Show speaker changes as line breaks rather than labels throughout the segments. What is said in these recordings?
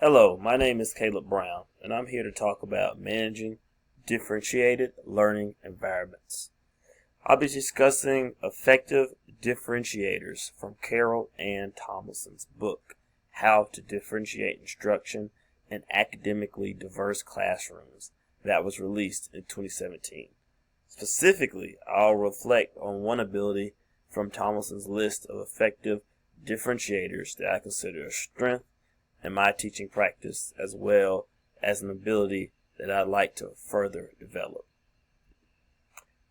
Hello, my name is Caleb Brown, and I'm here to talk about managing differentiated learning environments. I'll be discussing effective differentiators from Carroll Ann Tomlinson's book, How to Differentiate Instruction in Academically Diverse Classrooms, that was released in 2017. Specifically, I'll reflect on one ability from Tomlinson's list of effective differentiators that I consider a strength in my teaching practice, as well as an ability that I'd like to further develop.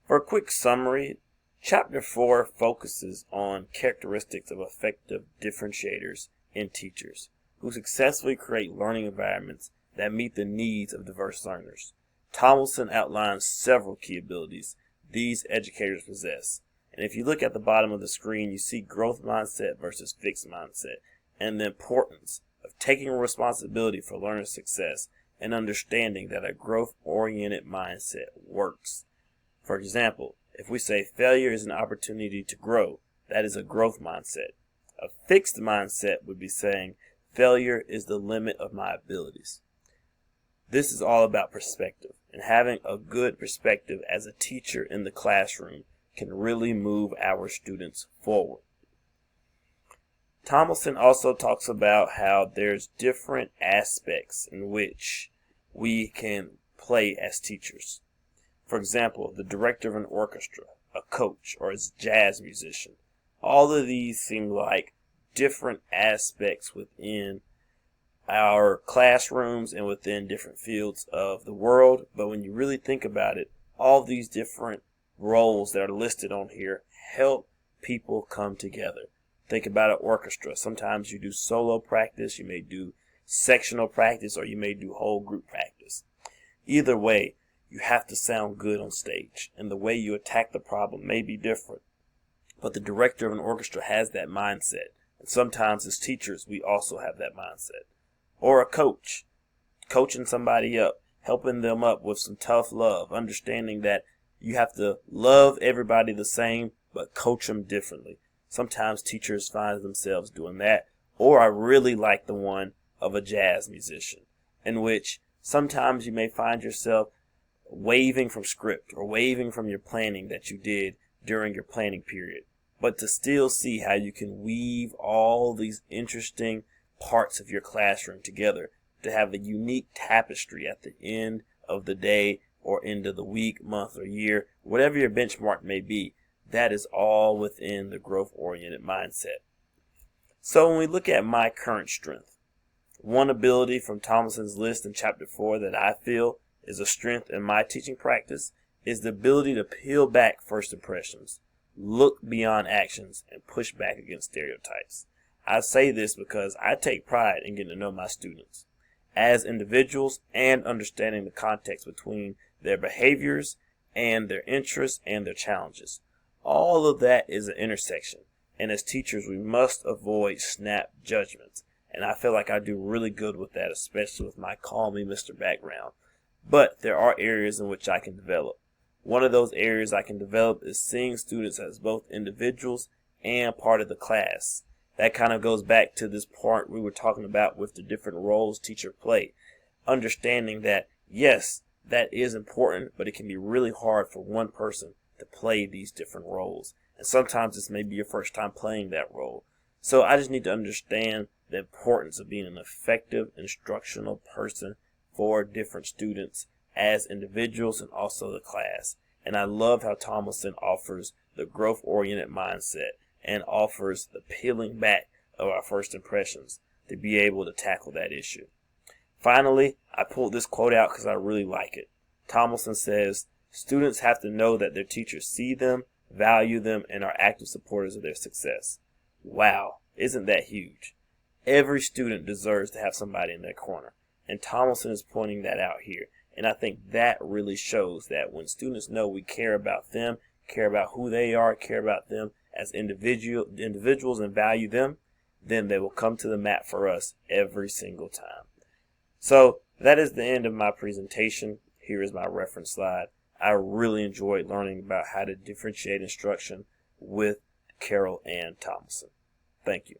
For a quick summary, Chapter 4 focuses on characteristics of effective differentiators in teachers who successfully create learning environments that meet the needs of diverse learners. Tomlinson outlines several key abilities these educators possess. And if you look at the bottom of the screen, you see growth mindset versus fixed mindset, and the importance of taking responsibility for learner success and understanding that a growth-oriented mindset works. For example, if we say failure is an opportunity to grow, that is a growth mindset. A fixed mindset would be saying failure is the limit of my abilities. This is all about perspective, and having a good perspective as a teacher in the classroom can really move our students forward. Tomlinson also talks about how there's different aspects in which we can play as teachers. For example, the director of an orchestra, a coach, or a jazz musician. All of these seem like different aspects within our classrooms and within different fields of the world. But when you really think about it, all these different roles that are listed on here help people come together. Think about an orchestra. Sometimes you do solo practice, you may do sectional practice, or you may do whole group practice. Either way, you have to sound good on stage, and the way you attack the problem may be different. But the director of an orchestra has that mindset, and sometimes as teachers, we also have that mindset. Or a coach, coaching somebody up, helping them up with some tough love, understanding that you have to love everybody the same, but coach them differently. Sometimes teachers find themselves doing that. Or I really like the one of a jazz musician, in which sometimes you may find yourself waving from script or waving from your planning that you did during your planning period, but to still see how you can weave all these interesting parts of your classroom together to have a unique tapestry at the end of the day or end of the week, month, or year, whatever your benchmark may be. That is all within the growth-oriented mindset. So when we look at my current strength, one ability from Tomlinson's list in Chapter 4 that I feel is a strength in my teaching practice is the ability to peel back first impressions, look beyond actions, and push back against stereotypes. I say this because I take pride in getting to know my students as individuals and understanding the context between their behaviors and their interests and their challenges. All of that is an intersection, and as teachers we must avoid snap judgments, and I feel like I do really good with that, especially with my Call Me Mr. background. But there are areas in which I can develop. One of those areas I can develop is seeing students as both individuals and part of the class. That kind of goes back to this part we were talking about with the different roles teachers play. Understanding that, yes, that is important, but it can be really hard for one person to play these different roles. And sometimes this may be your first time playing that role. So I just need to understand the importance of being an effective instructional person for different students as individuals and also the class. And I love how Tomlinson offers the growth-oriented mindset and offers the peeling back of our first impressions to be able to tackle that issue. Finally, I pulled this quote out because I really like it. Tomlinson says, "Students have to know that their teachers see them, value them, and are active supporters of their success." Wow, isn't that huge? Every student deserves to have somebody in their corner, and Tomlinson is pointing that out here. And I think that really shows that when students know we care about them, care about who they are, care about them as individuals and value them, then they will come to the mat for us every single time. So that is the end of my presentation. Here is my reference slide. I really enjoyed learning about how to differentiate instruction with Carroll Ann Tomlinson. Thank you.